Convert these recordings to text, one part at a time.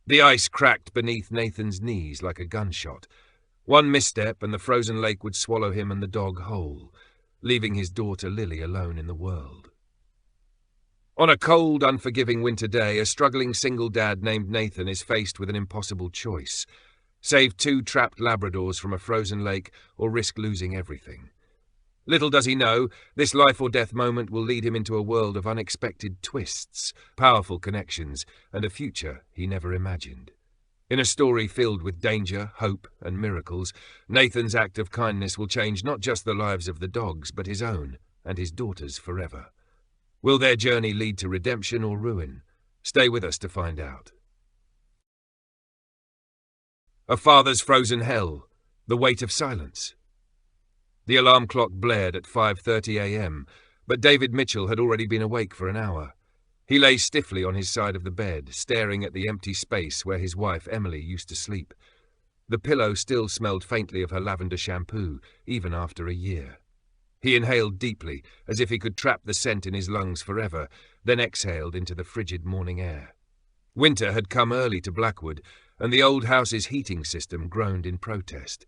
The ice cracked beneath Nathan's knees like a gunshot. One misstep and the frozen lake would swallow him and the dog whole, leaving his daughter Lily alone in the world. On a cold, unforgiving winter day, a struggling single dad named Nathan is faced with an impossible choice: save 2 trapped Labradors from a frozen lake or risk losing everything. Little does he know, this life-or-death moment will lead him into a world of unexpected twists, powerful connections, and a future he never imagined. In a story filled with danger, hope, and miracles, Nathan's act of kindness will change not just the lives of the dogs, but his own and his daughter's forever. Will their journey lead to redemption or ruin? Stay with us to find out. A Father's Frozen Hell, The Weight of Silence. The alarm clock blared at 5:30 a.m., but David Mitchell had already been awake for an hour. He lay stiffly on his side of the bed, staring at the empty space where his wife Emily used to sleep. The pillow still smelled faintly of her lavender shampoo, even after a year. He inhaled deeply, as if he could trap the scent in his lungs forever, then exhaled into the frigid morning air. Winter had come early to Blackwood, and the old house's heating system groaned in protest.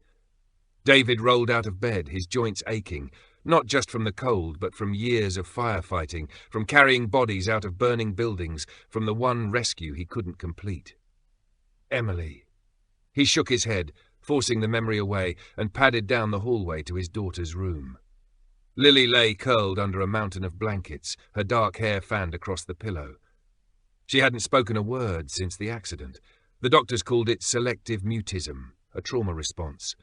David rolled out of bed, his joints aching, not just from the cold, but from years of firefighting, from carrying bodies out of burning buildings, from the one rescue he couldn't complete. Emily. He shook his head, forcing the memory away, and padded down the hallway to his daughter's room. Lily lay curled under a mountain of blankets, her dark hair fanned across the pillow. She hadn't spoken a word since the accident. The doctors called it selective mutism, a trauma response.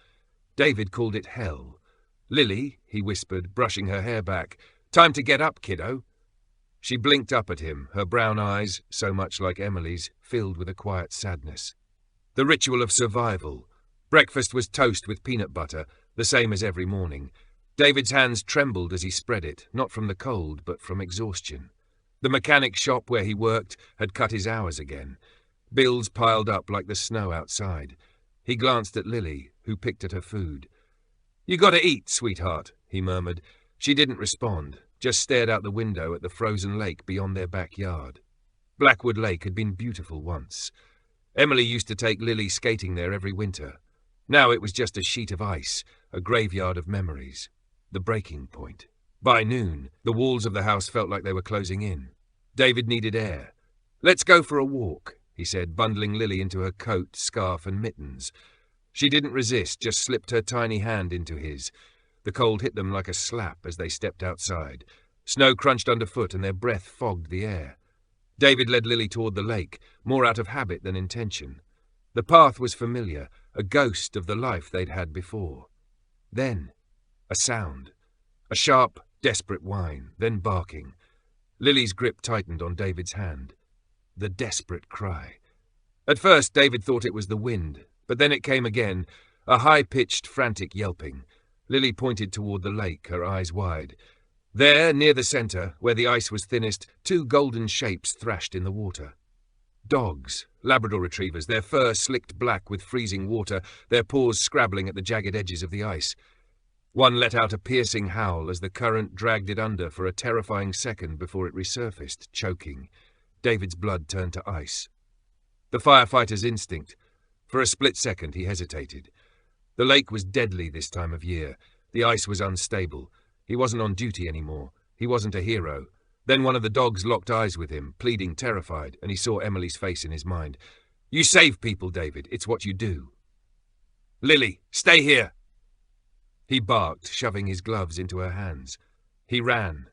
David called it hell. "Lily," he whispered, brushing her hair back, "time to get up, kiddo." She blinked up at him, her brown eyes, so much like Emily's, filled with a quiet sadness. The ritual of survival. Breakfast was toast with peanut butter, the same as every morning. David's hands trembled as he spread it, not from the cold, but from exhaustion. The mechanic shop where he worked had cut his hours again. Bills piled up like the snow outside. He glanced at Lily, who picked at her food. "You gotta eat, sweetheart," he murmured. She didn't respond, just stared out the window at the frozen lake beyond their backyard. Blackwood Lake had been beautiful once. Emily used to take Lily skating there every winter. Now it was just a sheet of ice, a graveyard of memories. The breaking point. By noon, the walls of the house felt like they were closing in. David needed air. "Let's go for a walk," he said, bundling Lily into her coat, scarf, and mittens. She didn't resist, just slipped her tiny hand into his. The cold hit them like a slap as they stepped outside. Snow crunched underfoot and their breath fogged the air. David led Lily toward the lake, more out of habit than intention. The path was familiar, a ghost of the life they'd had before. Then, a sound. A sharp, desperate whine, then barking. Lily's grip tightened on David's hand. The desperate cry. At first, David thought it was the wind, but then it came again, a high-pitched, frantic yelping. Lily pointed toward the lake, her eyes wide. There, near the center, where the ice was thinnest, 2 golden shapes thrashed in the water. Dogs, Labrador Retrievers, their fur slicked black with freezing water, their paws scrabbling at the jagged edges of the ice. One let out a piercing howl as the current dragged it under for a terrifying second before it resurfaced, choking. David's blood turned to ice. The firefighter's instinct. For a split second he hesitated. The lake was deadly this time of year. The ice was unstable. He wasn't on duty anymore. He wasn't a hero. Then one of the dogs locked eyes with him, pleading, terrified, and he saw Emily's face in his mind. "You save people, David. It's what you do." "Lily, stay here!" He barked, shoving his gloves into her hands. He ran.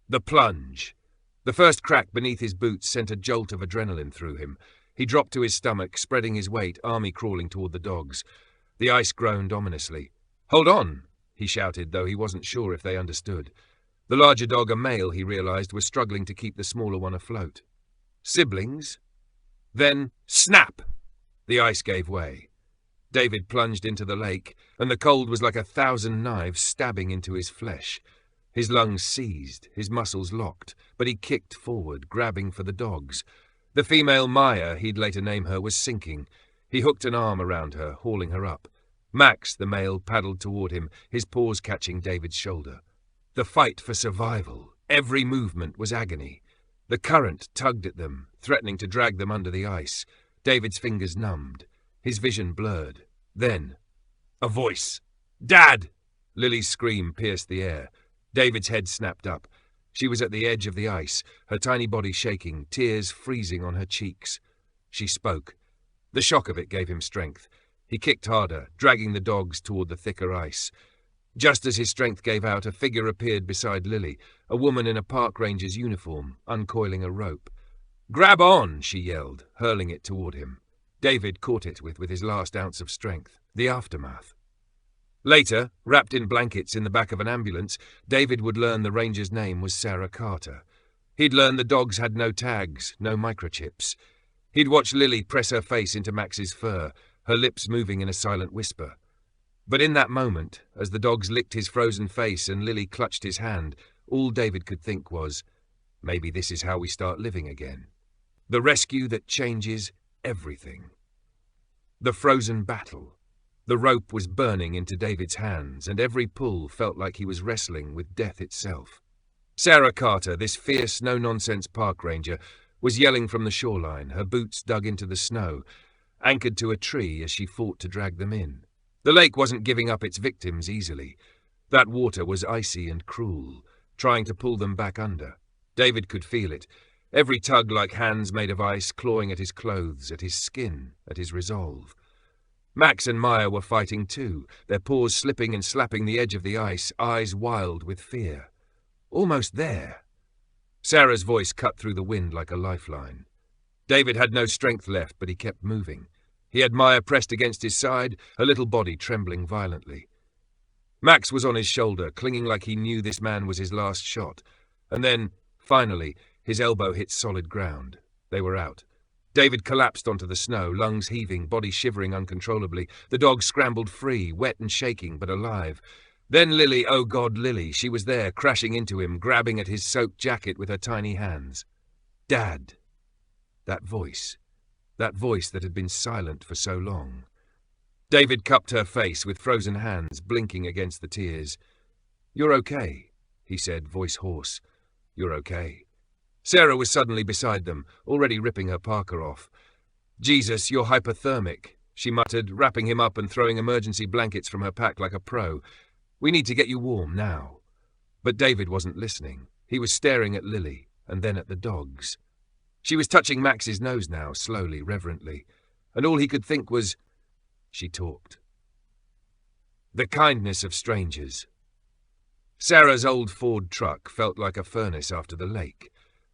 The plunge. The first crack beneath his boots sent a jolt of adrenaline through him. He dropped to his stomach, spreading his weight, army crawling toward the dogs. The ice groaned ominously. "Hold on!" he shouted, though he wasn't sure if they understood. The larger dog, a male, he realized, was struggling to keep the smaller one afloat. Siblings? Then, snap! The ice gave way. David plunged into the lake, and the cold was like 1,000 knives stabbing into his flesh. His lungs seized, his muscles locked, but he kicked forward, grabbing for the dogs. The female Maya, he'd later name her, was sinking. He hooked an arm around her, hauling her up. Max, the male, paddled toward him, his paws catching David's shoulder. The fight for survival. Every movement was agony. The current tugged at them, threatening to drag them under the ice. David's fingers numbed, his vision blurred. Then, a voice. "Dad!" Lily's scream pierced the air. David's head snapped up. She was at the edge of the ice, her tiny body shaking, tears freezing on her cheeks. She spoke. The shock of it gave him strength. He kicked harder, dragging the dogs toward the thicker ice. Just as his strength gave out, a figure appeared beside Lily, a woman in a park ranger's uniform, uncoiling a rope. "Grab on!" she yelled, hurling it toward him. David caught it with his last ounce of strength. The aftermath. Later, wrapped in blankets in the back of an ambulance, David would learn the ranger's name was Sarah Carter. He'd learn the dogs had no tags, no microchips. He'd watch Lily press her face into Max's fur, her lips moving in a silent whisper. But in that moment, as the dogs licked his frozen face and Lily clutched his hand, all David could think was, maybe this is how we start living again. The rescue that changes everything. The frozen battle. The rope was burning into David's hands, and every pull felt like he was wrestling with death itself. Sarah Carter, this fierce, no-nonsense park ranger, was yelling from the shoreline, her boots dug into the snow, anchored to a tree as she fought to drag them in. The lake wasn't giving up its victims easily. That water was icy and cruel, trying to pull them back under. David could feel it, every tug like hands made of ice clawing at his clothes, at his skin, at his resolve. Max and Maya were fighting too, their paws slipping and slapping the edge of the ice, eyes wild with fear. Almost there. Sarah's voice cut through the wind like a lifeline. David had no strength left, but he kept moving. He had Maya pressed against his side, her little body trembling violently. Max was on his shoulder, clinging like he knew this man was his last shot. And then, finally, his elbow hit solid ground. They were out. David collapsed onto the snow, lungs heaving, body shivering uncontrollably. The dog scrambled free, wet and shaking, but alive. Then Lily, oh God, Lily, she was there, crashing into him, grabbing at his soaked jacket with her tiny hands. Dad. That voice that had been silent for so long. David cupped her face with frozen hands, blinking against the tears. "You're okay," he said, voice hoarse. "You're okay." Sarah was suddenly beside them, already ripping her parka off. "Jesus, you're hypothermic," she muttered, wrapping him up and throwing emergency blankets from her pack like a pro. "We need to get you warm now." But David wasn't listening. He was staring at Lily, and then at the dogs. She was touching Max's nose now, slowly, reverently, and all he could think was, she talked. The kindness of strangers. Sarah's old Ford truck felt like a furnace after the lake.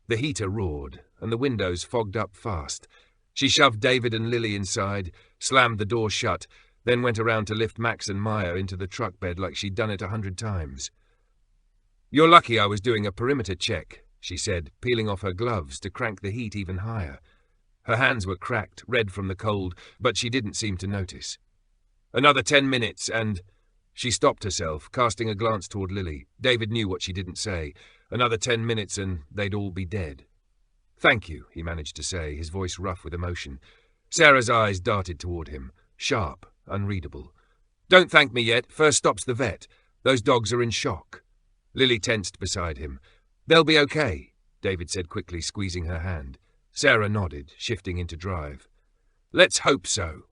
The heater roared, and the windows fogged up fast. She shoved David and Lily inside, slammed the door shut, then went around to lift Max and Maya into the truck bed like she'd done it 100 times. "You're lucky I was doing a perimeter check," she said, peeling off her gloves to crank the heat even higher. Her hands were cracked, red from the cold, but she didn't seem to notice. Another 10 minutes and... She stopped herself, casting a glance toward Lily. David knew what she didn't say. Another 10 minutes and they'd all be dead. "Thank you," he managed to say, his voice rough with emotion. Sarah's eyes darted toward him, sharp, unreadable. "Don't thank me yet. First stop's the vet. Those dogs are in shock." Lily tensed beside him. "They'll be okay," David said quickly, squeezing her hand. Sarah nodded, shifting into drive. "Let's hope so."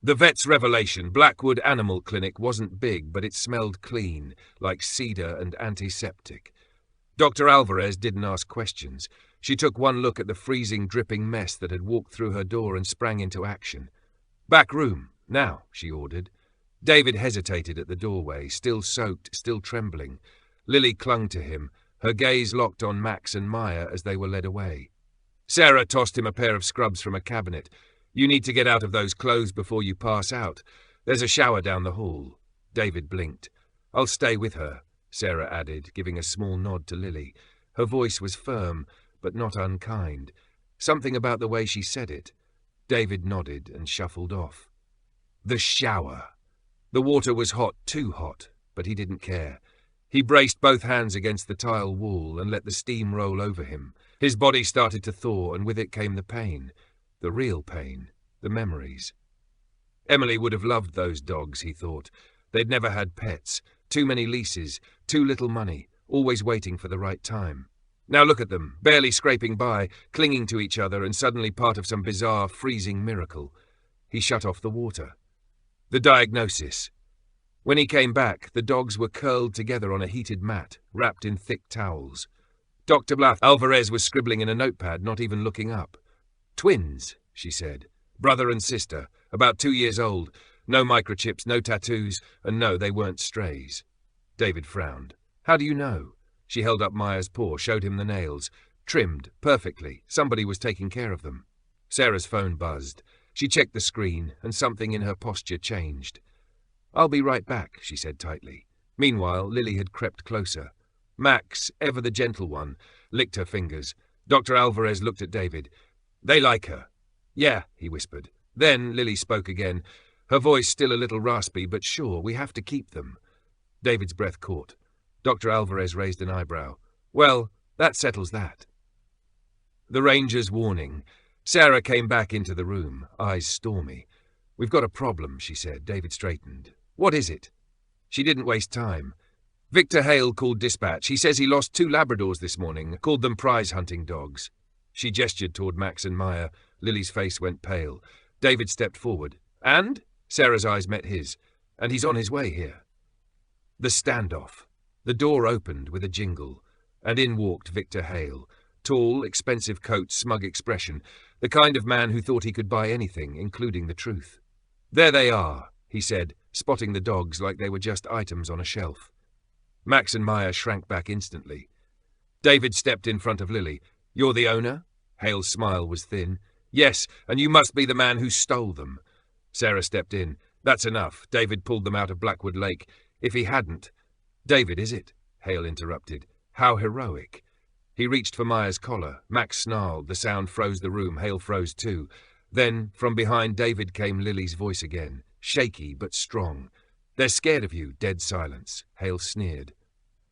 The vet's revelation, Blackwood Animal Clinic, wasn't big, but it smelled clean, like cedar and antiseptic. Dr. Alvarez didn't ask questions. She took one look at the freezing, dripping mess that had walked through her door and sprang into action. "Back room, now," she ordered. David hesitated at the doorway, still soaked, still trembling. Lily clung to him, her gaze locked on Max and Maya as they were led away. Sarah tossed him a pair of scrubs from a cabinet. "You need to get out of those clothes before you pass out. There's a shower down the hall." David blinked. "I'll stay with her," Sarah added, giving a small nod to Lily. Her voice was firm, but not unkind. Something about the way she said it. David nodded and shuffled off. The shower. The water was hot, too hot, but he didn't care. He braced both hands against the tile wall and let the steam roll over him. His body started to thaw, and with it came the pain. The real pain. The memories. Emily would have loved those dogs, he thought. They'd never had pets. Too many leases. Too little money. Always waiting for the right time. Now look at them, barely scraping by, clinging to each other and suddenly part of some bizarre, freezing miracle. He shut off the water. The diagnosis. When he came back, the dogs were curled together on a heated mat, wrapped in thick towels. Dr. Bluff Alvarez was scribbling in a notepad, not even looking up. Twins, she said. Brother and sister, about 2 years old. No microchips, no tattoos, and no, they weren't strays. David frowned. How do you know? She held up Maya's paw, showed him the nails. Trimmed, perfectly. Somebody was taking care of them. Sarah's phone buzzed. She checked the screen, and something in her posture changed. I'll be right back, she said tightly. Meanwhile, Lily had crept closer. Max, ever the gentle one, licked her fingers. Dr. Alvarez looked at David. They like her. Yeah, he whispered. Then Lily spoke again, her voice still a little raspy, but sure, we have to keep them. David's breath caught. Dr. Alvarez raised an eyebrow. Well, that settles that. The ranger's warning. Sarah came back into the room, eyes stormy. We've got a problem, she said. David straightened. What is it? She didn't waste time. Victor Hale called dispatch. He says he lost 2 Labradors this morning, called them prize-hunting dogs. She gestured toward Max and Maya. Lily's face went pale. David stepped forward. And? Sarah's eyes met his. And he's on his way here. The standoff. The door opened with a jingle, and in walked Victor Hale. Tall, expensive coat, smug expression, the kind of man who thought he could buy anything, including the truth. There they are, he said, spotting the dogs like they were just items on a shelf. Max and Maya shrank back instantly. David stepped in front of Lily. You're the owner? Hale's smile was thin. Yes, and you must be the man who stole them. Sarah stepped in. That's enough. David pulled them out of Blackwood Lake. If he hadn't... David, is it? Hale interrupted. How heroic. He reached for Maya's collar. Max snarled. The sound froze the room. Hale froze too. Then, from behind David came Lily's voice again. Shaky, but strong. They're scared of you. Dead silence. Hale sneered.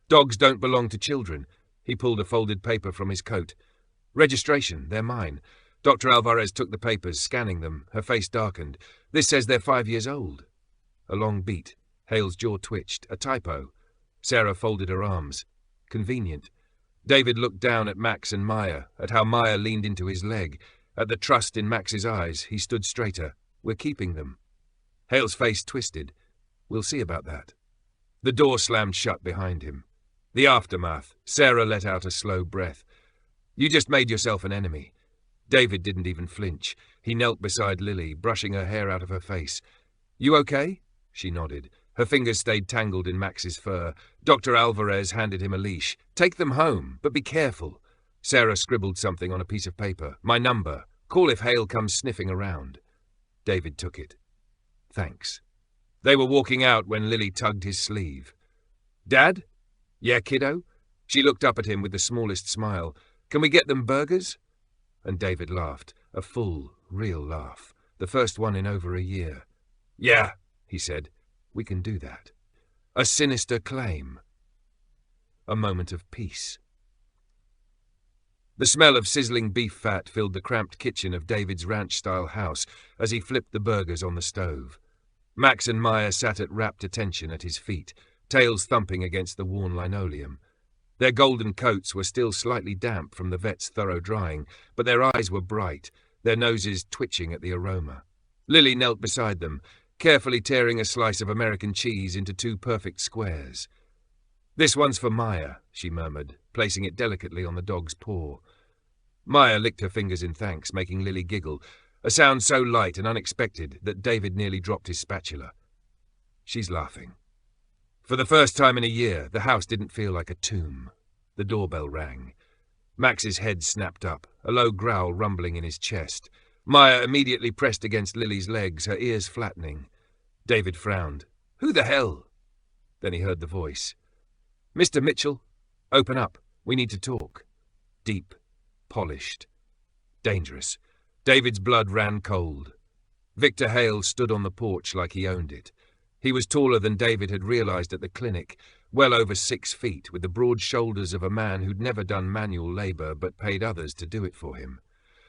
Dogs don't belong to children. He pulled a folded paper from his coat. Registration. They're mine. Dr. Alvarez took the papers, scanning them. Her face darkened. This says they're 5 years old. A long beat. Hale's jaw twitched. A typo. Sarah folded her arms. Convenient. David looked down at Max and Maya, at how Maya leaned into his leg. At the trust in Max's eyes, he stood straighter. We're keeping them. Hale's face twisted. We'll see about that. The door slammed shut behind him. The aftermath. Sarah let out a slow breath. You just made yourself an enemy. David didn't even flinch. He knelt beside Lily, brushing her hair out of her face. You okay? She nodded. Her fingers stayed tangled in Max's fur. Dr. Alvarez handed him a leash. Take them home, but be careful. Sarah scribbled something on a piece of paper. My number. Call if Hale comes sniffing around. David took it. Thanks. They were walking out when Lily tugged his sleeve. Dad? Yeah, kiddo? She looked up at him with the smallest smile. Can we get them burgers? And David laughed. A full, real laugh. The first one in over a year. Yeah, he said. We can do that. A sinister claim. A moment of peace. The smell of sizzling beef fat filled the cramped kitchen of David's ranch-style house as he flipped the burgers on the stove. Max and Maya sat at rapt attention at his feet, tails thumping against the worn linoleum. Their golden coats were still slightly damp from the vet's thorough drying, but their eyes were bright, their noses twitching at the aroma. Lily knelt beside them, carefully tearing a slice of American cheese into 2 perfect squares. This one's for Maya, she murmured, placing it delicately on the dog's paw. Maya licked her fingers in thanks, making Lily giggle, a sound so light and unexpected that David nearly dropped his spatula. She's laughing. For the first time in a year, the house didn't feel like a tomb. The doorbell rang. Max's head snapped up, a low growl rumbling in his chest. Maya immediately pressed against Lily's legs, her ears flattening. David frowned. Who the hell? Then he heard the voice. Mr. Mitchell, open up. We need to talk. Deep, polished, dangerous. David's blood ran cold. Victor Hale stood on the porch like he owned it. He was taller than David had realized at the clinic, well over 6 feet, with the broad shoulders of a man who'd never done manual labor but paid others to do it for him.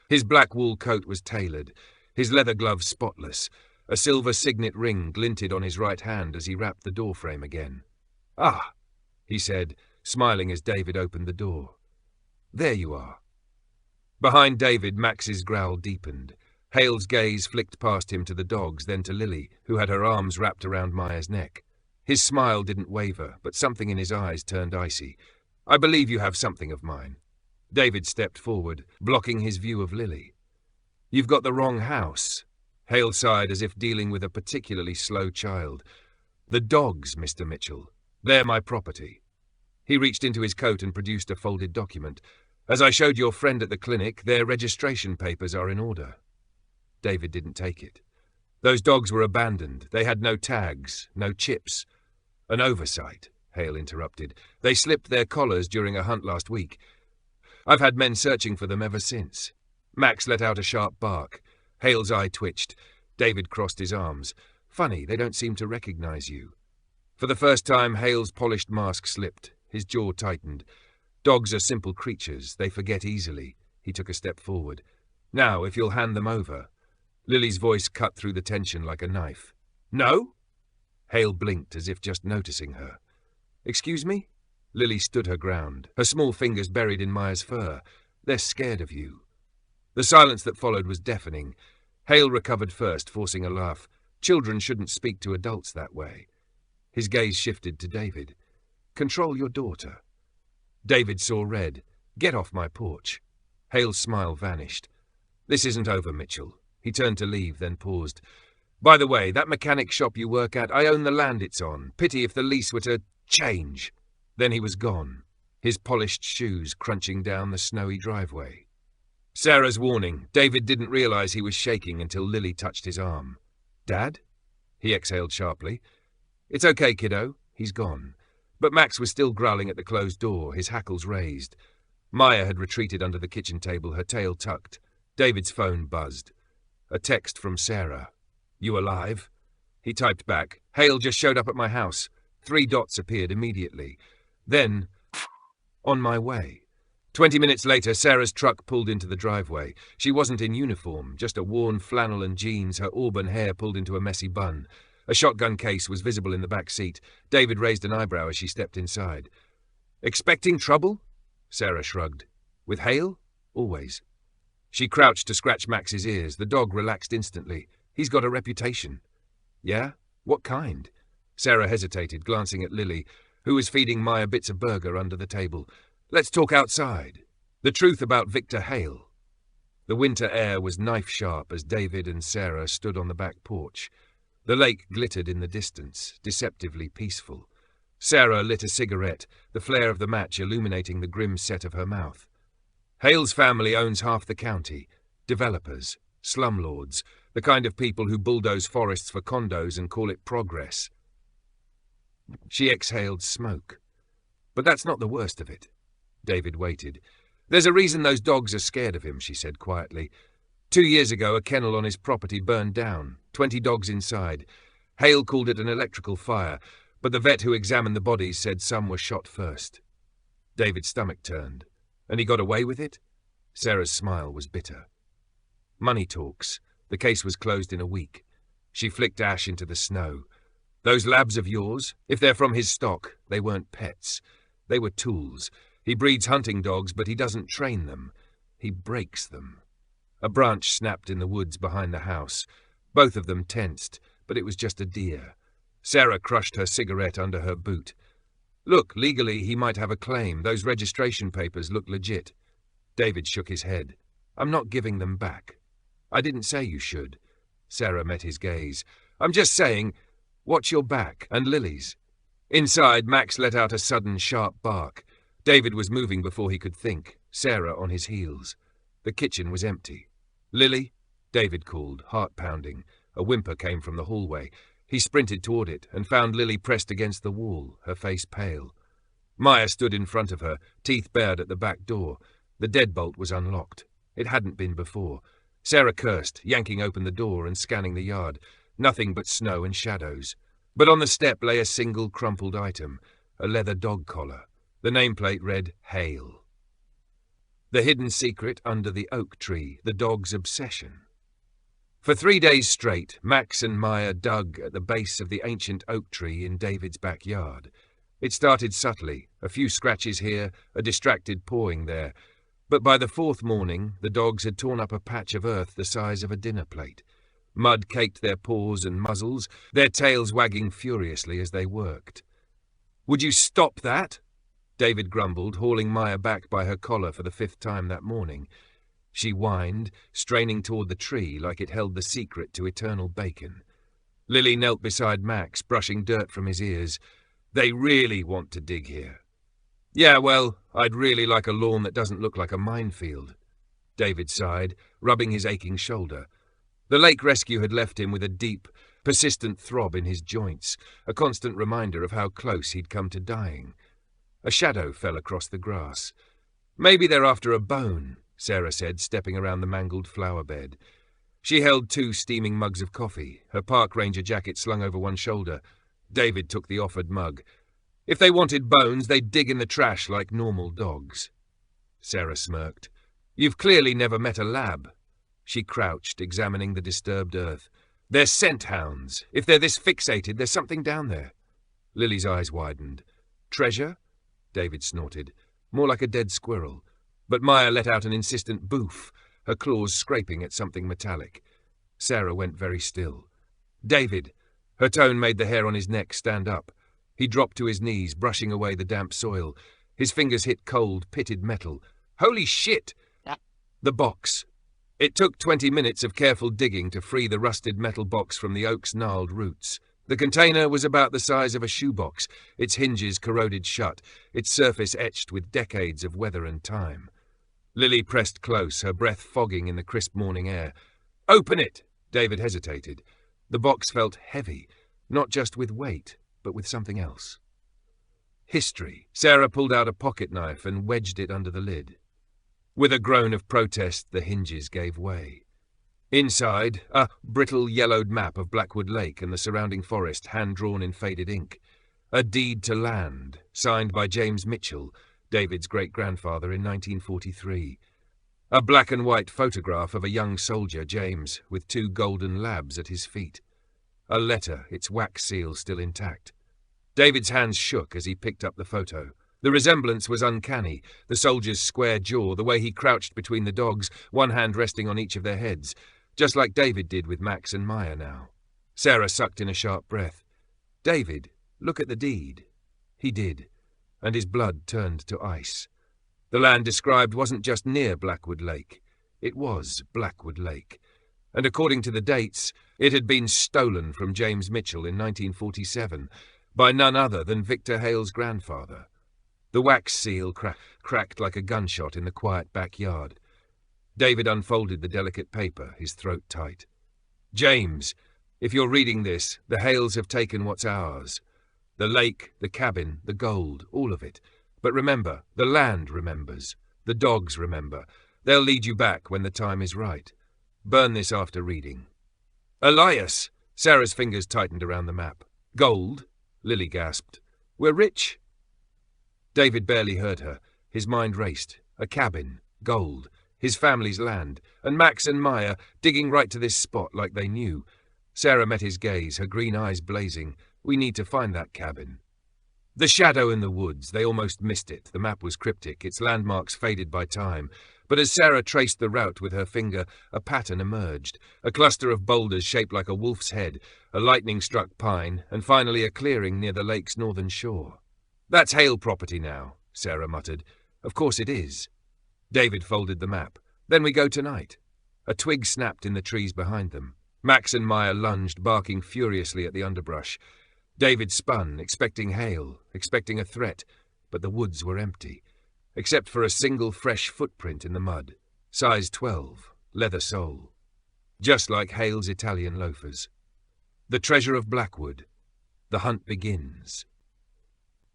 His black wool coat was tailored, his leather gloves spotless. A silver signet ring glinted on his right hand as he rapped the doorframe again. Ah, he said, smiling as David opened the door. There you are." Behind David, Max's growl deepened. Hale's gaze flicked past him to the dogs, then to Lily, who had her arms wrapped around Maya's neck. His smile didn't waver, but something in his eyes turned icy. "I believe you have something of mine." David stepped forward, blocking his view of Lily. "You've got the wrong house." Hale sighed as if dealing with a particularly slow child. "The dogs, Mr. Mitchell. They're my property." He reached into his coat and produced a folded document. "As I showed your friend at the clinic, their registration papers are in order." David didn't take it. "Those dogs were abandoned. They had no tags, no chips." "An oversight," Hale interrupted. "They slipped their collars during a hunt last week. I've had men searching for them ever since." Max let out a sharp bark. Hale's eye twitched. David crossed his arms. "Funny, they don't seem to recognize you." For the first time, Hale's polished mask slipped. His jaw tightened. "Dogs are simple creatures. They forget easily." He took a step forward. "Now, if you'll hand them over." Lily's voice cut through the tension like a knife. "No?" Hale blinked as if just noticing her. "Excuse me?" Lily stood her ground, her small fingers buried in Maya's fur. "They're scared of you." The silence that followed was deafening. Hale recovered first, forcing a laugh. Children shouldn't speak to adults that way. His gaze shifted to David. "Control your daughter." David saw red. "Get off my porch." Hale's smile vanished. "This isn't over, Mitchell." He turned to leave, then paused. "By the way, that mechanic shop you work at, I own the land it's on. Pity if the lease were to change." Then he was gone, his polished shoes crunching down the snowy driveway. Sarah's warning. David didn't realize he was shaking until Lily touched his arm. "Dad?" He exhaled sharply. "It's okay, kiddo." He's gone. But Max was still growling at the closed door, his hackles raised. Maya had retreated under the kitchen table, her tail tucked. David's phone buzzed. A text from Sarah. "You alive?" He typed back. "Hale just showed up at my house." 3 dots appeared immediately. Then, "On my way." 20 minutes later, Sarah's truck pulled into the driveway. She wasn't in uniform, just a worn flannel and jeans, her auburn hair pulled into a messy bun. A shotgun case was visible in the back seat. David raised an eyebrow as she stepped inside. "Expecting trouble?" Sarah shrugged. "With Hale? Always." She crouched to scratch Max's ears. The dog relaxed instantly. "He's got a reputation." "Yeah? What kind?" Sarah hesitated, glancing at Lily, who was feeding Maya bits of burger under the table. "Let's talk outside. The truth about Victor Hale." The winter air was knife-sharp as David and Sarah stood on the back porch. The lake glittered in the distance, deceptively peaceful. Sarah lit a cigarette, the flare of the match illuminating the grim set of her mouth. "Hale's family owns half the county. Developers, slumlords, the kind of people who bulldoze forests for condos and call it progress." She exhaled smoke. "But that's not the worst of it." David waited. "There's a reason those dogs are scared of him," she said quietly. 2 years ago, a kennel on his property burned down, 20 dogs inside. Hale called it an electrical fire, but the vet who examined the bodies said some were shot first. David's stomach turned. "And he got away with it?" Sarah's smile was bitter. "Money talks. The case was closed in a week." She flicked ash into the snow. "Those labs of yours, if they're from his stock, they weren't pets. They were tools. He breeds hunting dogs, but he doesn't train them. He breaks them." A branch snapped in the woods behind the house. Both of them tensed, but it was just a deer. Sarah crushed her cigarette under her boot. "Look, legally he might have a claim. Those registration papers look legit." David shook his head. "I'm not giving them back." "I didn't say you should." Sarah met his gaze. "I'm just saying, watch your back, and Lily's." Inside, Max let out a sudden, sharp bark. David was moving before he could think, Sarah on his heels. The kitchen was empty. "Lily?" David called, heart pounding. A whimper came from the hallway. He sprinted toward it and found Lily pressed against the wall, her face pale. Maya stood in front of her, teeth bared at the back door. The deadbolt was unlocked. It hadn't been before. Sarah cursed, yanking open the door and scanning the yard. Nothing but snow and shadows. But on the step lay a single crumpled item, a leather dog collar. The nameplate read Hale. The hidden secret under the oak tree, the dog's obsession. For 3 days straight, Max and Maya dug at the base of the ancient oak tree in David's backyard. It started subtly, a few scratches here, a distracted pawing there. But by the fourth morning, the dogs had torn up a patch of earth the size of a dinner plate. Mud caked their paws and muzzles, their tails wagging furiously as they worked. "Would you stop that?" David grumbled, hauling Maya back by her collar for the fifth time that morning. She whined, straining toward the tree like it held the secret to eternal bacon. Lily knelt beside Max, brushing dirt from his ears. "They really want to dig here." "Yeah, well, I'd really like a lawn that doesn't look like a minefield." David sighed, rubbing his aching shoulder. The lake rescue had left him with a deep, persistent throb in his joints, a constant reminder of how close he'd come to dying. A shadow fell across the grass. "Maybe they're after a bone," Sarah said, stepping around the mangled flower bed. She held 2 steaming mugs of coffee, her park ranger jacket slung over one shoulder. David took the offered mug. "If they wanted bones, they'd dig in the trash like normal dogs." Sarah smirked. "You've clearly never met a lab." She crouched, examining the disturbed earth. "They're scent hounds. If they're this fixated, there's something down there." Lily's eyes widened. "Treasure?" David snorted. "More like a dead squirrel." But Maya let out an insistent boof, her claws scraping at something metallic. Sarah went very still. "David!" Her tone made the hair on his neck stand up. He dropped to his knees, brushing away the damp soil. His fingers hit cold, pitted metal. "Holy shit!" The box. It took 20 minutes of careful digging to free the rusted metal box from the oak's gnarled roots. The container was about the size of a shoebox, its hinges corroded shut, its surface etched with decades of weather and time. Lily pressed close, her breath fogging in the crisp morning air. "Open it!" David hesitated. The box felt heavy, not just with weight, but with something else. History. Sarah pulled out a pocket knife and wedged it under the lid. With a groan of protest, the hinges gave way. Inside, a brittle yellowed map of Blackwood Lake and the surrounding forest, hand-drawn in faded ink. A deed to land, signed by James Mitchell, David's great-grandfather, in 1943. A black-and-white photograph of a young soldier, James, with 2 golden labs at his feet. A letter, its wax seal still intact. David's hands shook as he picked up the photo. The resemblance was uncanny, the soldier's square jaw, the way he crouched between the dogs, one hand resting on each of their heads, just like David did with Max and Maya now. Sarah sucked in a sharp breath. "David, look at the deed." He did, and his blood turned to ice. The land described wasn't just near Blackwood Lake. It was Blackwood Lake. And according to the dates, it had been stolen from James Mitchell in 1947 by none other than Victor Hale's grandfather. The wax seal cracked like a gunshot in the quiet backyard. David unfolded the delicate paper, his throat tight. "James, if you're reading this, the Hales have taken what's ours. The lake, the cabin, the gold, all of it. But remember, the land remembers. The dogs remember. They'll lead you back when the time is right. Burn this after reading." "Elias!" Sarah's fingers tightened around the map. "Gold?" Lily gasped. "We're rich." David barely heard her. His mind raced. A cabin, gold, his family's land, and Max and Maya digging right to this spot like they knew. Sarah met his gaze, her green eyes blazing. "We need to find that cabin." The shadow in the woods, they almost missed it. The map was cryptic, its landmarks faded by time. But as Sarah traced the route with her finger, a pattern emerged. A cluster of boulders shaped like a wolf's head, a lightning-struck pine, and finally a clearing near the lake's northern shore. "That's Hale property now," Sarah muttered. "Of course it is." David folded the map. "Then we go tonight." A twig snapped in the trees behind them. Max and Maya lunged, barking furiously at the underbrush. David spun, expecting Hale, expecting a threat, but the woods were empty, except for a single fresh footprint in the mud. Size 12, leather sole. Just like Hale's Italian loafers. The treasure of Blackwood. The hunt begins.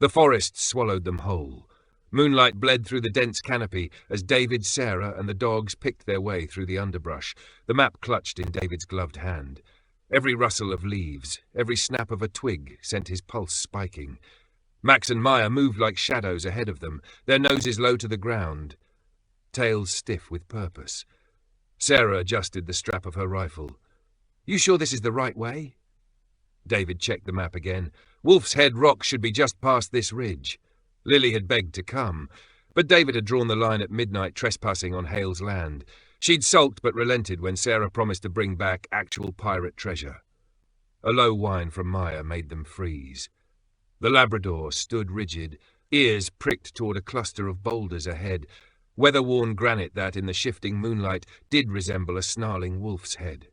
The forest swallowed them whole. Moonlight bled through the dense canopy as David, Sarah, and the dogs picked their way through the underbrush, the map clutched in David's gloved hand. Every rustle of leaves, every snap of a twig sent his pulse spiking. Max and Maya moved like shadows ahead of them, their noses low to the ground, tails stiff with purpose. Sarah adjusted the strap of her rifle. "You sure this is the right way?" David checked the map again. Wolf's Head Rock should be just past this ridge. Lily had begged to come. But David had drawn the line at midnight trespassing on Hale's land. She'd sulked but relented when Sarah promised to bring back actual pirate treasure. A low whine from Maya made them freeze. The Labrador stood rigid, ears pricked toward a cluster of boulders ahead, weather-worn granite that, in the shifting moonlight, did resemble a snarling wolf's head.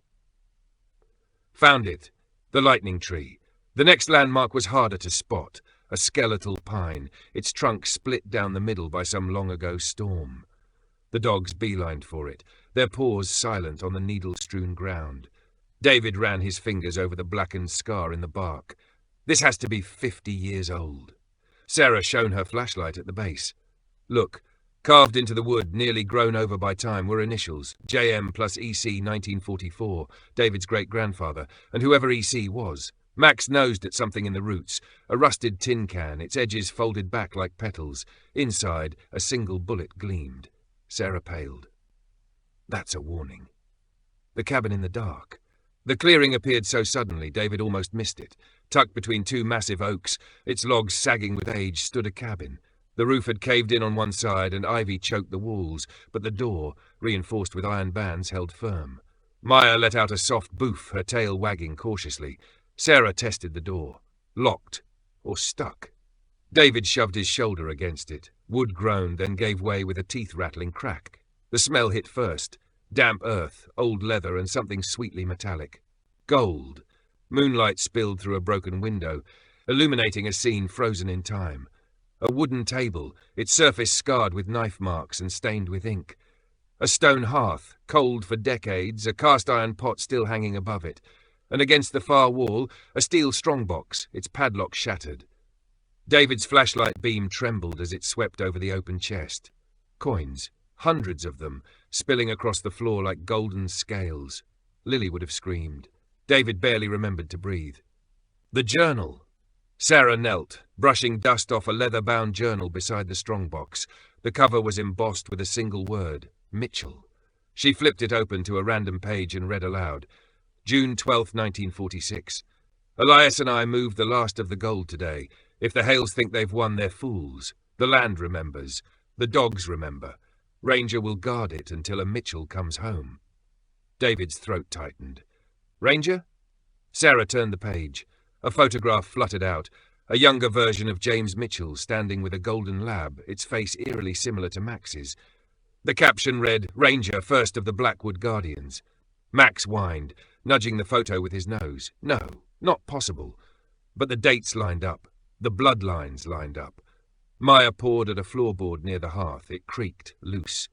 Found it. The lightning tree. The next landmark was harder to spot. A skeletal pine, its trunk split down the middle by some long-ago storm. The dogs beelined for it, their paws silent on the needle-strewn ground. David ran his fingers over the blackened scar in the bark. This has to be 50 years old. Sarah shone her flashlight at the base. Look, carved into the wood, nearly grown over by time, were initials, JM plus EC 1944, David's great-grandfather, and whoever EC was. Max nosed at something in the roots, a rusted tin can, its edges folded back like petals. Inside, a single bullet gleamed. Sarah paled. That's a warning. The cabin in the dark. The clearing appeared so suddenly, David almost missed it. Tucked between two massive oaks, its logs sagging with age, stood a cabin. The roof had caved in on one side and ivy choked the walls, but the door, reinforced with iron bands, held firm. Maya let out a soft boof, her tail wagging cautiously. Sarah tested the door. Locked. Or stuck. David shoved his shoulder against it. Wood groaned, then gave way with a teeth-rattling crack. The smell hit first. Damp earth, old leather, and something sweetly metallic. Gold. Moonlight spilled through a broken window, illuminating a scene frozen in time. A wooden table, its surface scarred with knife marks and stained with ink. A stone hearth, cold for decades, a cast-iron pot still hanging above it. And against the far wall, a steel strongbox, its padlock shattered. David's flashlight beam trembled as it swept over the open chest. Coins, hundreds of them, spilling across the floor like golden scales. Lily would have screamed. David barely remembered to breathe. The journal. Sarah knelt, brushing dust off a leather-bound journal beside the strongbox. The cover was embossed with a single word, Mitchell. She flipped it open to a random page and read aloud. June 12, 1946. Elias and I moved the last of the gold today. If the Hales think they've won, they're fools. The land remembers. The dogs remember. Ranger will guard it until a Mitchell comes home. David's throat tightened. Ranger? Sarah turned the page. A photograph fluttered out. A younger version of James Mitchell standing with a golden lab, its face eerily similar to Max's. The caption read, Ranger, first of the Blackwood Guardians. Max whined, nudging the photo with his nose. No, not possible. But the dates lined up. The bloodlines lined up. Maya pawed at a floorboard near the hearth. It creaked, loose.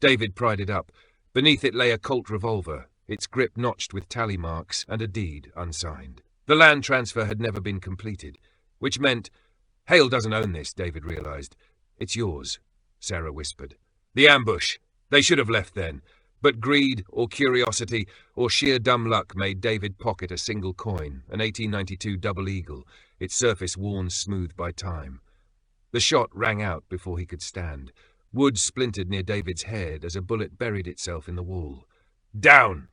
David pried it up. Beneath it lay a Colt revolver, its grip notched with tally marks, and a deed unsigned. The land transfer had never been completed, which meant... Hale doesn't own this, David realized. It's yours, Sarah whispered. The ambush. They should have left then. But greed, or curiosity, or sheer dumb luck made David pocket a single coin, an 1892 double eagle, its surface worn smooth by time. The shot rang out before he could stand. Wood splintered near David's head as a bullet buried itself in the wall. Down!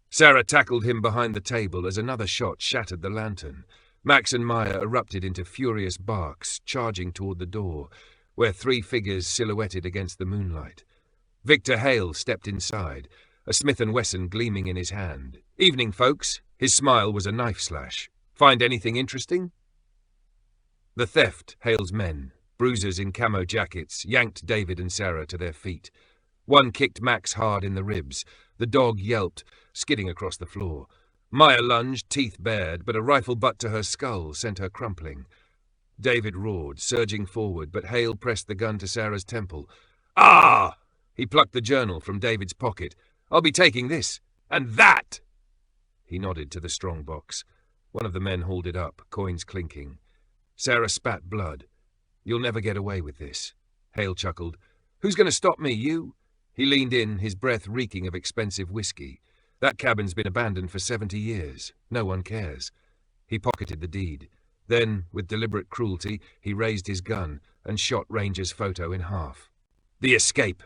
Sarah tackled him behind the table as another shot shattered the lantern. Max and Maya erupted into furious barks, charging toward the door, where three figures silhouetted against the moonlight. Victor Hale stepped inside, a Smith & Wesson gleaming in his hand. Evening, folks. His smile was a knife slash. Find anything interesting? The theft, Hale's men, bruisers in camo jackets, yanked David and Sarah to their feet. One kicked Max hard in the ribs. The dog yelped, skidding across the floor. Maya lunged, teeth bared, but a rifle butt to her skull sent her crumpling. David roared, surging forward, but Hale pressed the gun to Sarah's temple. Ah! He plucked the journal from David's pocket. I'll be taking this. And that! He nodded to the strongbox. One of the men hauled it up, coins clinking. Sarah spat blood. You'll never get away with this. Hale chuckled. Who's going to stop me, you? He leaned in, his breath reeking of expensive whiskey. That cabin's been abandoned for 70 years. No one cares. He pocketed the deed. Then, with deliberate cruelty, he raised his gun and shot Ranger's photo in half. The escape!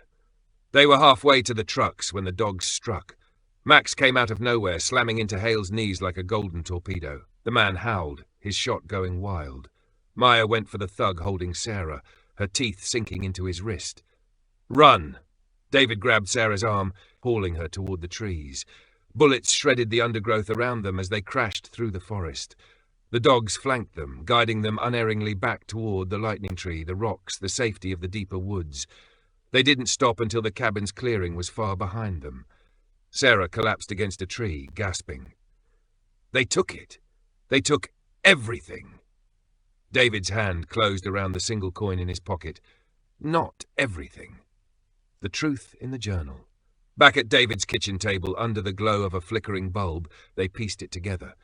They were halfway to the trucks when the dogs struck. Max came out of nowhere, slamming into Hale's knees like a golden torpedo. The man howled, his shot going wild. Maya went for the thug holding Sarah. her teeth sinking into his wrist. "Run!" David grabbed Sarah's arm, hauling her toward the trees. Bullets shredded the undergrowth around them as they crashed through the forest. The dogs flanked them, guiding them unerringly back toward the lightning tree, the rocks, the safety of the deeper woods. They didn't stop until the cabin's clearing was far behind them. Sarah collapsed against a tree, gasping. They took it. They took everything. David's hand closed around the single coin in his pocket. Not everything. The truth in the journal. Back at David's kitchen table, under the glow of a flickering bulb, they pieced it together.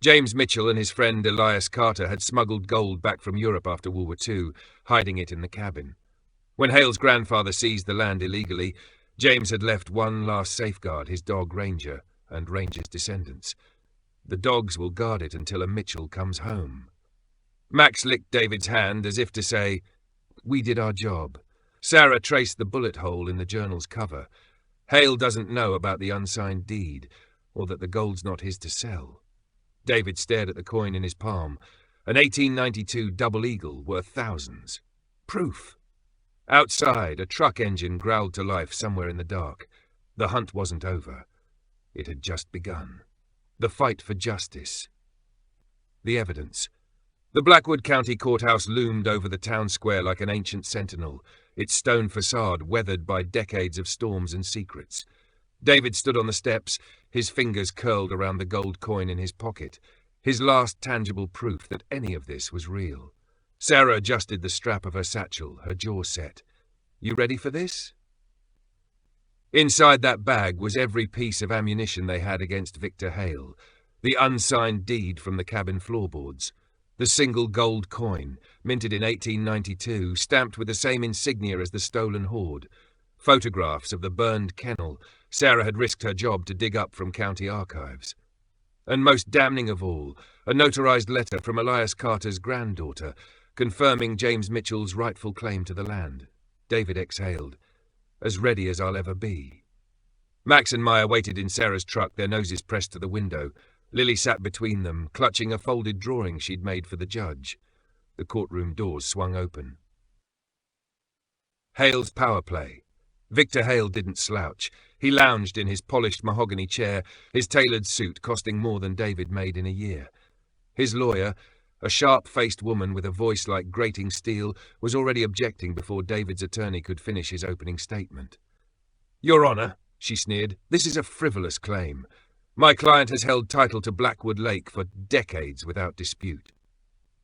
James Mitchell and his friend Elias Carter had smuggled gold back from Europe after World War II, hiding it in the cabin. When Hale's grandfather seized the land illegally, James had left one last safeguard, his dog Ranger, and Ranger's descendants. The dogs will guard it until a Mitchell comes home. Max licked David's hand as if to say, "We did our job." Sarah traced the bullet hole in the journal's cover. Hale doesn't know about the unsigned deed, or that the gold's not his to sell. David stared at the coin in his palm. An 1892 double eagle worth thousands. Proof. Outside, a truck engine growled to life somewhere in the dark. The hunt wasn't over. It had just begun. The fight for justice. The evidence. The Blackwood County Courthouse loomed over the town square like an ancient sentinel, its stone facade weathered by decades of storms and secrets. David stood on the steps, his fingers curled around the gold coin in his pocket, his last tangible proof that any of this was real. Sarah adjusted the strap of her satchel, her jaw set. "You ready for this?" Inside that bag was every piece of ammunition they had against Victor Hale, the unsigned deed from the cabin floorboards, the single gold coin, minted in 1892, stamped with the same insignia as the stolen hoard, photographs of the burned kennel Sarah had risked her job to dig up from county archives. And most damning of all, a notarized letter from Elias Carter's granddaughter, confirming James Mitchell's rightful claim to the land. David exhaled. "As ready as I'll ever be." Max and Maya waited in Sarah's truck, their noses pressed to the window. Lily sat between them, clutching a folded drawing she'd made for the judge. The courtroom doors swung open. Hale's power play. Victor Hale didn't slouch. He lounged in his polished mahogany chair, his tailored suit costing more than David made in a year. His lawyer, a sharp-faced woman with a voice like grating steel, was already objecting before David's attorney could finish his opening statement. "Your Honor," she sneered, "this is a frivolous claim. My client has held title to Blackwood Lake for decades without dispute."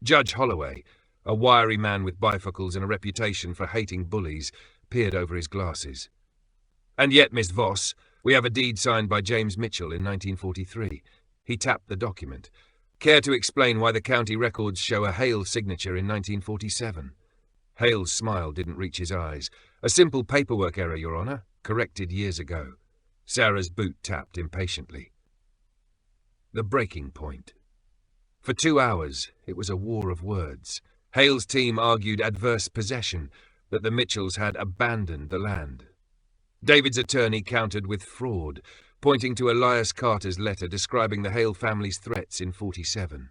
Judge Holloway, a wiry man with bifocals and a reputation for hating bullies, peered over his glasses. "And yet, Miss Voss, we have a deed signed by James Mitchell in 1943. He tapped the document. Care to explain why the county records show a Hale signature in 1947? Hale's smile didn't reach his eyes. "A simple paperwork error, Your Honor, corrected years ago." Sarah's boot tapped impatiently. The breaking point. For 2 hours, it was a war of words. Hale's team argued adverse possession, that the Mitchells had abandoned the land. David's attorney countered with fraud, pointing to Elias Carter's letter describing the Hale family's threats in 47.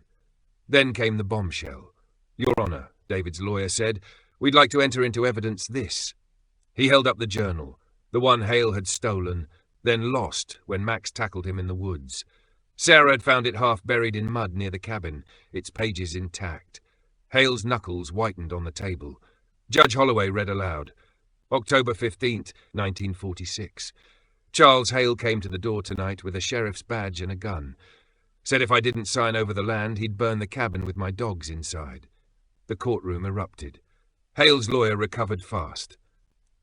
Then came the bombshell. "Your Honor," David's lawyer said, "we'd like to enter into evidence this." He held up the journal, the one Hale had stolen, then lost when Max tackled him in the woods. Sarah had found it half buried in mud near the cabin, its pages intact. Hale's knuckles whitened on the table. Judge Holloway read aloud. October 15th, 1946. Charles Hale came to the door tonight with a sheriff's badge and a gun. Said if I didn't sign over the land, he'd burn the cabin with my dogs inside. The courtroom erupted. Hale's lawyer recovered fast.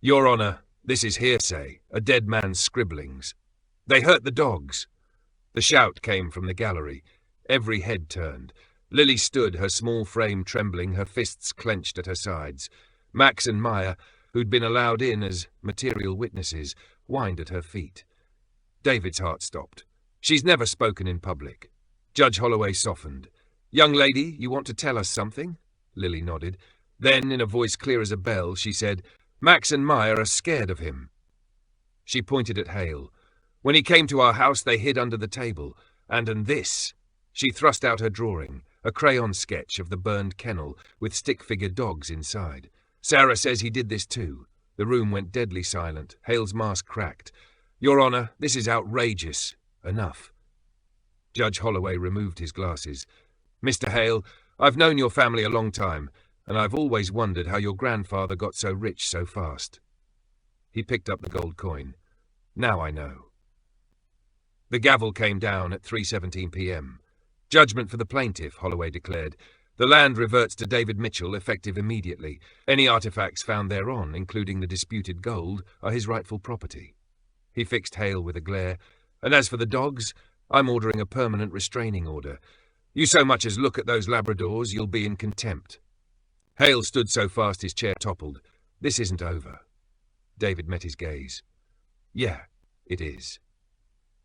"Your Honor, this is hearsay, a dead man's scribblings. They hurt the dogs." The shout came from the gallery. Every head turned. Lily stood, her small frame trembling, her fists clenched at her sides. Max and Maya, who'd been allowed in as material witnesses, whined at her feet. David's heart stopped. She's never spoken in public. Judge Holloway softened. "Young lady, you want to tell us something?" Lily nodded. Then, in a voice clear as a bell, she said, "Max and Maya are scared of him." She pointed at Hale. "When he came to our house, they hid under the table. And this." She thrust out her drawing, a crayon sketch of the burned kennel with stick-figure dogs inside. Sarah says he did this too. The room went deadly silent. Hale's mask cracked. Your Honour, this is outrageous. Enough. Judge Holloway removed his glasses. Mr. Hale, I've known your family a long time, and I've always wondered how your grandfather got so rich so fast. He picked up the gold coin. Now I know. The gavel came down at 3:17 p.m. Judgment for the plaintiff, Holloway declared. The land reverts to David Mitchell, effective immediately. Any artifacts found thereon, including the disputed gold, are his rightful property. He fixed Hale with a glare. And as for the dogs, I'm ordering a permanent restraining order. You so much as look at those Labradors, you'll be in contempt. Hale stood so fast his chair toppled. This isn't over. David met his gaze. Yeah, it is.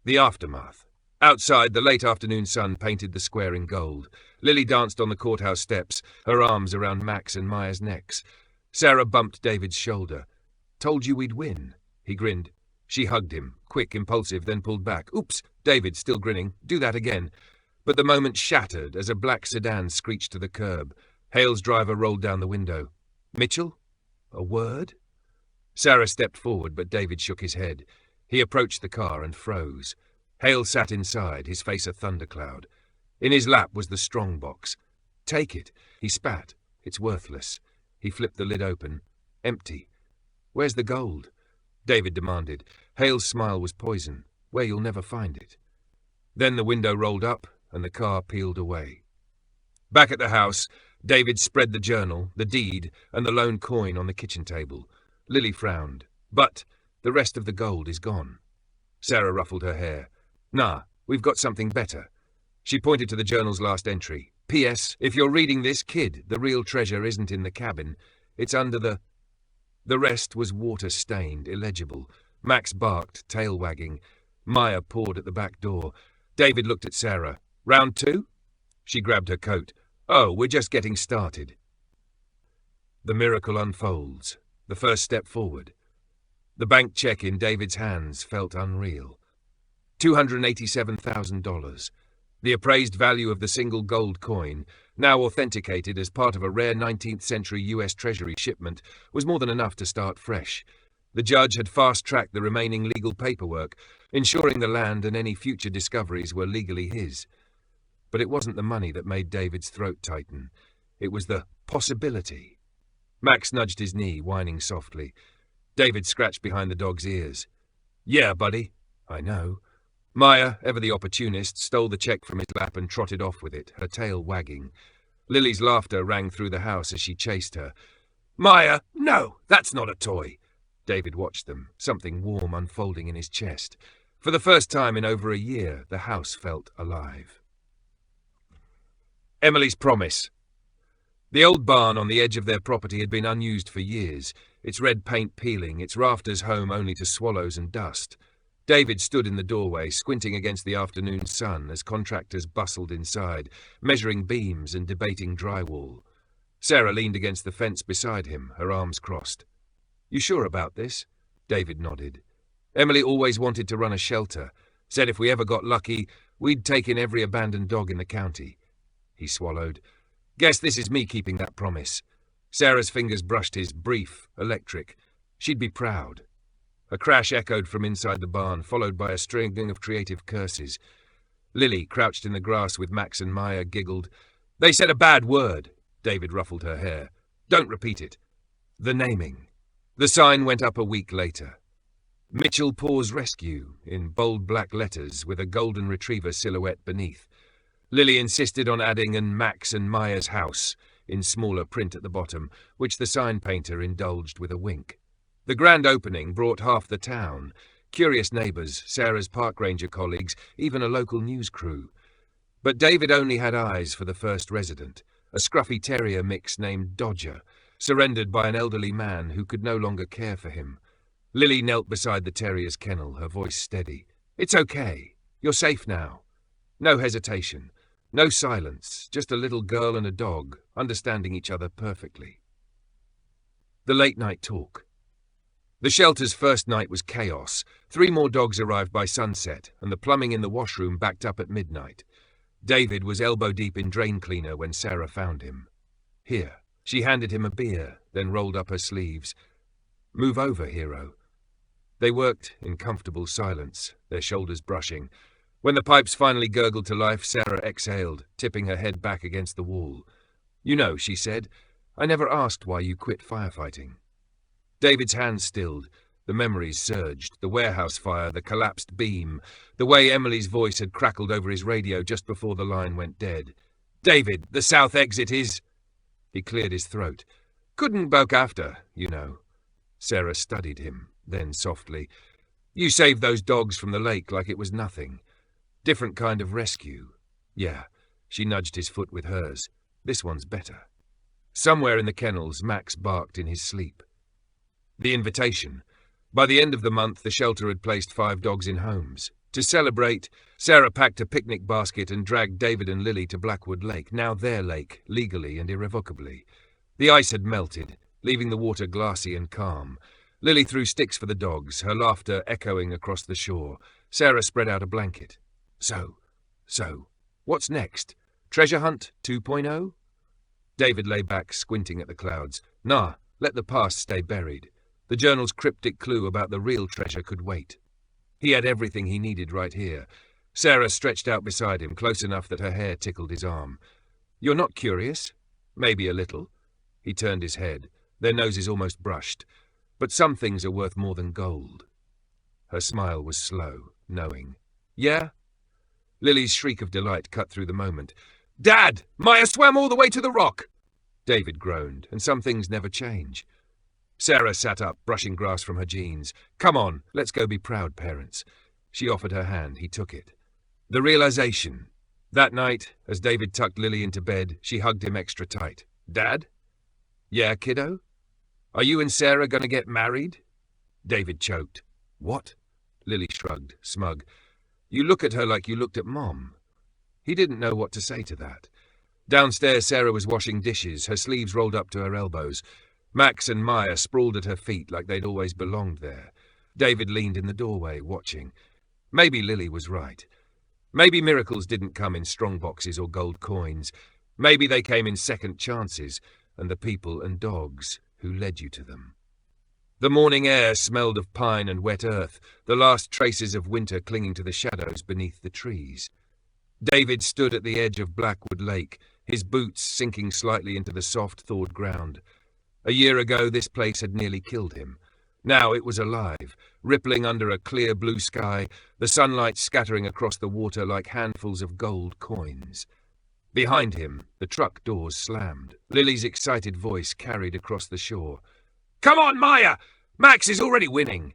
The aftermath. Outside, the late afternoon sun painted the square in gold. Lily danced on the courthouse steps, her arms around Max and Maya's necks. Sarah bumped David's shoulder. Told you we'd win. He grinned. She hugged him, quick, impulsive, then pulled back. Oops, David, still grinning. Do that again. But the moment shattered as a black sedan screeched to the curb. Hale's driver rolled down the window. Mitchell? A word? Sarah stepped forward, but David shook his head. He approached the car and froze. Hale sat inside, his face a thundercloud. In his lap was the strong box. Take it. He spat. It's worthless. He flipped the lid open. Empty. Where's the gold? David demanded. Hale's smile was poison. Where you'll never find it. Then the window rolled up and the car peeled away. Back at the house, David spread the journal, the deed, and the lone coin on the kitchen table. Lily frowned. But the rest of the gold is gone. Sarah ruffled her hair. Nah, we've got something better. She pointed to the journal's last entry. P.S. If you're reading this, kid, the real treasure isn't in the cabin. It's under the... The rest was water-stained, illegible. Max barked, tail wagging. Maya pawed at the back door. David looked at Sarah. Round two? She grabbed her coat. Oh, we're just getting started. The miracle unfolds. The first step forward. The bank check in David's hands felt unreal. $287,000. The appraised value of the single gold coin, now authenticated as part of a rare 19th century US Treasury shipment, was more than enough to start fresh. The judge had fast-tracked the remaining legal paperwork, ensuring the land and any future discoveries were legally his. But it wasn't the money that made David's throat tighten. It was the possibility. Max nudged his knee, whining softly. David scratched behind the dog's ears. Yeah, buddy. I know. Maya, ever the opportunist, stole the check from his lap and trotted off with it, her tail wagging. Lily's laughter rang through the house as she chased her. Maya, no, that's not a toy. David watched them, something warm unfolding in his chest. For the first time in over a year, the house felt alive. Emily's promise. The old barn on the edge of their property had been unused for years, its red paint peeling, its rafters home only to swallows and dust. David stood in the doorway, squinting against the afternoon sun as contractors bustled inside, measuring beams and debating drywall. Sarah leaned against the fence beside him, her arms crossed. You sure about this? David nodded. Emily always wanted to run a shelter, said if we ever got lucky, we'd take in every abandoned dog in the county. He swallowed. Guess this is me keeping that promise. Sarah's fingers brushed his, brief, electric. She'd be proud. A crash echoed from inside the barn, followed by a string of creative curses. Lily, crouched in the grass with Max and Maya, giggled. They said a bad word. David ruffled her hair. Don't repeat it. The naming. The sign went up a week later. Mitchell Paws Rescue, in bold black letters with a golden retriever silhouette beneath. Lily insisted on adding "and Max and Maya's house" in smaller print at the bottom, which the sign painter indulged with a wink. The grand opening brought half the town, curious neighbours, Sarah's park ranger colleagues, even a local news crew. But David only had eyes for the first resident, a scruffy terrier mix named Dodger, surrendered by an elderly man who could no longer care for him. Lily knelt beside the terrier's kennel, her voice steady. It's okay. You're safe now. No hesitation. No silence. Just a little girl and a dog, understanding each other perfectly. The late-night talk. The shelter's first night was chaos. 3 more dogs arrived by sunset, and the plumbing in the washroom backed up at midnight. David was elbow-deep in drain cleaner when Sarah found him. Here. She handed him a beer, then rolled up her sleeves. "Move over, hero." They worked in comfortable silence, their shoulders brushing. When the pipes finally gurgled to life, Sarah exhaled, tipping her head back against the wall. "You know," she said, "I never asked why you quit firefighting." David's hands stilled. The memories surged. The warehouse fire, the collapsed beam, the way Emily's voice had crackled over his radio just before the line went dead. "David, the south exit is—" He cleared his throat. "Couldn't buck after, you know." Sarah studied him, then softly. "You saved those dogs from the lake like it was nothing. Different kind of rescue. Yeah." She nudged his foot with hers. "This one's better." Somewhere in the kennels, Max barked in his sleep. The invitation. By the end of the month, the shelter had placed 5 dogs in homes. To celebrate, Sarah packed a picnic basket and dragged David and Lily to Blackwood Lake, now their lake, legally and irrevocably. The ice had melted, leaving the water glassy and calm. Lily threw sticks for the dogs, her laughter echoing across the shore. Sarah spread out a blanket. So, what's next? Treasure Hunt 2.0? David lay back, squinting at the clouds. Nah, let the past stay buried. The journal's cryptic clue about the real treasure could wait. He had everything he needed right here. Sarah stretched out beside him, close enough that her hair tickled his arm. "You're not curious?" "Maybe a little." He turned his head, their noses almost brushed. "But some things are worth more than gold." Her smile was slow, knowing. "Yeah?" Lily's shriek of delight cut through the moment. "Dad! Maya swam all the way to the rock!" David groaned, and some things never change. Sarah sat up, brushing grass from her jeans. "Come on, let's go be proud parents." She offered her hand. He took it. The realization. That night, as David tucked Lily into bed, she hugged him extra tight. "Dad?" "Yeah, kiddo? Are you and Sarah going to get married?" David choked. "What?" Lily shrugged, smug. "You look at her like you looked at Mom." He didn't know what to say to that. Downstairs, Sarah was washing dishes, her sleeves rolled up to her elbows. Max and Maya sprawled at her feet like they'd always belonged there. David leaned in the doorway, watching. Maybe Lily was right. Maybe miracles didn't come in strong boxes or gold coins. Maybe they came in second chances, and the people and dogs who led you to them. The morning air smelled of pine and wet earth, the last traces of winter clinging to the shadows beneath the trees. David stood at the edge of Blackwood Lake, his boots sinking slightly into the soft, thawed ground. A year ago, this place had nearly killed him. Now it was alive, rippling under a clear blue sky, the sunlight scattering across the water like handfuls of gold coins. Behind him, the truck doors slammed. Lily's excited voice carried across the shore. "Come on, Maya! Max is already winning!"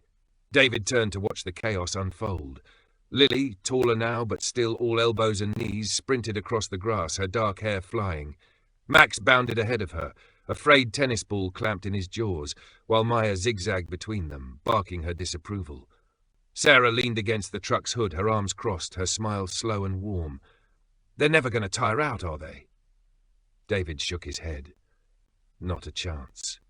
David turned to watch the chaos unfold. Lily, taller now but still all elbows and knees, sprinted across the grass, her dark hair flying. Max bounded ahead of her, a frayed tennis ball clamped in his jaws, while Maya zigzagged between them, barking her disapproval. Sarah leaned against the truck's hood, her arms crossed, her smile slow and warm. "They're never going to tire out, are they?" David shook his head. Not a chance.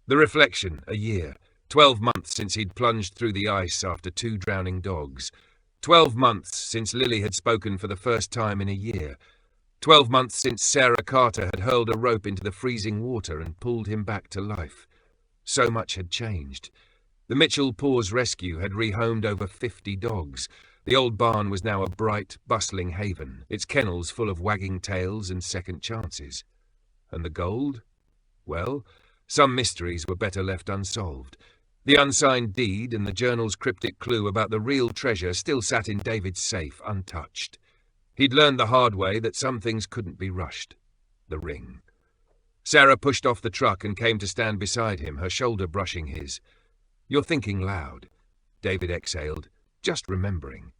The reflection, a year, 12 months since he'd plunged through the ice after 2 drowning dogs. 12 months since Lily had spoken for the first time in a year. 12 months since Sarah Carter had hurled a rope into the freezing water and pulled him back to life. So much had changed. The Mitchell Paws rescue had rehomed over 50 dogs. The old barn was now a bright, bustling haven, its kennels full of wagging tails and second chances. And the gold? Well, some mysteries were better left unsolved. The unsigned deed and the journal's cryptic clue about the real treasure still sat in David's safe, untouched. He'd learned the hard way that some things couldn't be rushed. The ring. Sarah pushed off the truck and came to stand beside him, her shoulder brushing his. "You're thinking loud," David exhaled, "just remembering."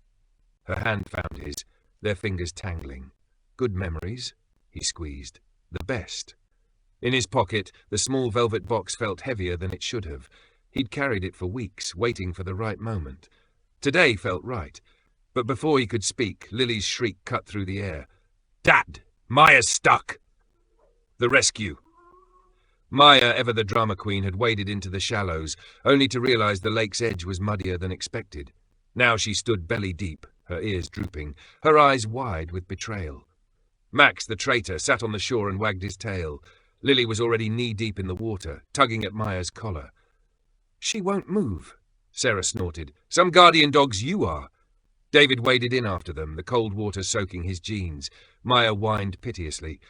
Her hand found his, their fingers tangling. "Good memories," he squeezed. "The best." In his pocket, the small velvet box felt heavier than it should have. He'd carried it for weeks, waiting for the right moment. Today felt right. But before he could speak, Lily's shriek cut through the air. "Dad! Maya's stuck!" The rescue. Maya, ever the drama queen, had waded into the shallows, only to realize the lake's edge was muddier than expected. Now she stood belly deep, her ears drooping, her eyes wide with betrayal. Max, the traitor, sat on the shore and wagged his tail. Lily was already knee-deep in the water, tugging at Maya's collar. "She won't move," Sarah snorted. "Some guardian dogs you are." David waded in after them, the cold water soaking his jeans. Maya whined piteously.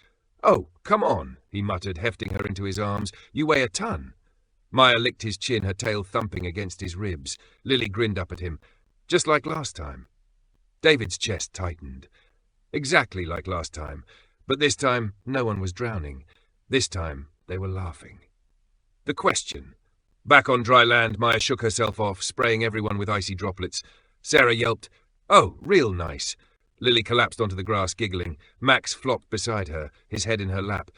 "Oh, come on," he muttered, hefting her into his arms. "You weigh a ton." Maya licked his chin, her tail thumping against his ribs. Lily grinned up at him. "Just like last time." David's chest tightened. Exactly like last time, but this time no one was drowning. This time they were laughing. The question. Back on dry land, Maya shook herself off, spraying everyone with icy droplets. Sarah yelped, "Oh, real nice." Lily collapsed onto the grass, giggling. Max flopped beside her, his head in her lap.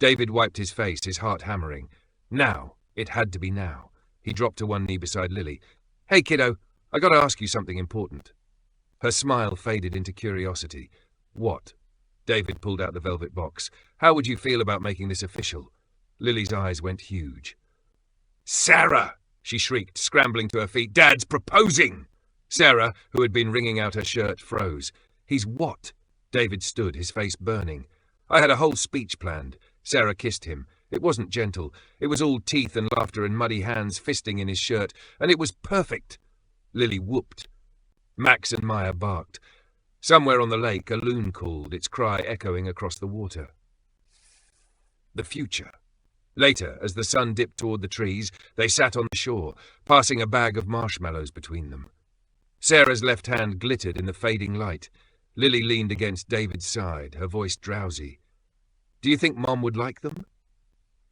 David wiped his face, his heart hammering. Now. It had to be now. He dropped to one knee beside Lily. "Hey, kiddo, I gotta ask you something important." Her smile faded into curiosity. "What?" David pulled out the velvet box. "How would you feel about making this official?" Lily's eyes went huge. "Sarah!" she shrieked, scrambling to her feet. "Dad's proposing!" Sarah, who had been wringing out her shirt, froze. "He's what?" David stood, his face burning. "I had a whole speech planned." Sarah kissed him. It wasn't gentle. It was all teeth and laughter and muddy hands fisting in his shirt, and it was perfect. Lily whooped. Max and Maya barked. Somewhere on the lake, a loon called, its cry echoing across the water. The future. Later, as the sun dipped toward the trees, they sat on the shore, passing a bag of marshmallows between them. Sarah's left hand glittered in the fading light. Lily leaned against David's side, her voice drowsy. "Do you think Mom would like them?"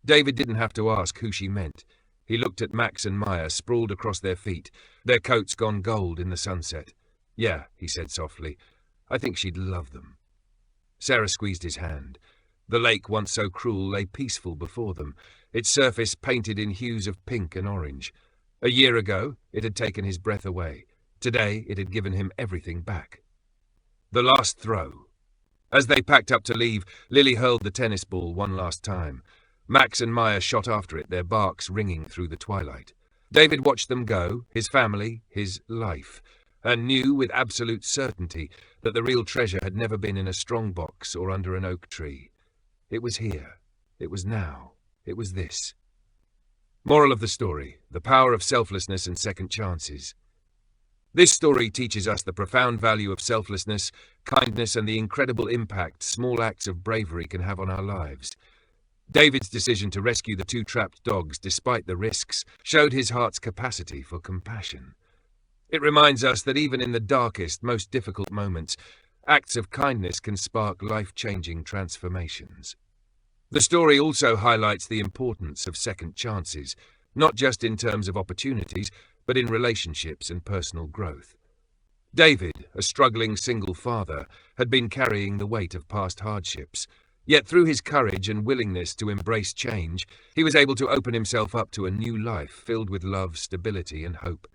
David didn't have to ask who she meant. He looked at Max and Maya, sprawled across their feet, their coats gone gold in the sunset. "Yeah," he said softly, "I think she'd love them." Sarah squeezed his hand. The lake, once so cruel, lay peaceful before them, its surface painted in hues of pink and orange. A year ago, it had taken his breath away. Today, it had given him everything back. The last throw. As they packed up to leave, Lily hurled the tennis ball one last time. Max and Maya shot after it, their barks ringing through the twilight. David watched them go, his family, his life, and knew with absolute certainty that the real treasure had never been in a strong box or under an oak tree. It was here. It was now. It was this. Moral of the story: the power of selflessness and second chances. This story teaches us the profound value of selflessness, kindness, and the incredible impact small acts of bravery can have on our lives. David's decision to rescue the two trapped dogs, despite the risks, showed his heart's capacity for compassion. It reminds us that even in the darkest, most difficult moments, acts of kindness can spark life-changing transformations. The story also highlights the importance of second chances, not just in terms of opportunities, but in relationships and personal growth. David, a struggling single father, had been carrying the weight of past hardships. Yet through his courage and willingness to embrace change, he was able to open himself up to a new life filled with love, stability, and hope.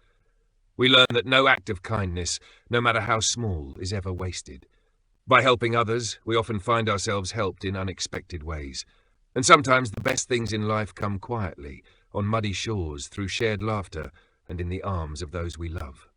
We learn that no act of kindness, no matter how small, is ever wasted. By helping others, we often find ourselves helped in unexpected ways. And sometimes the best things in life come quietly, on muddy shores, through shared laughter, and in the arms of those we love.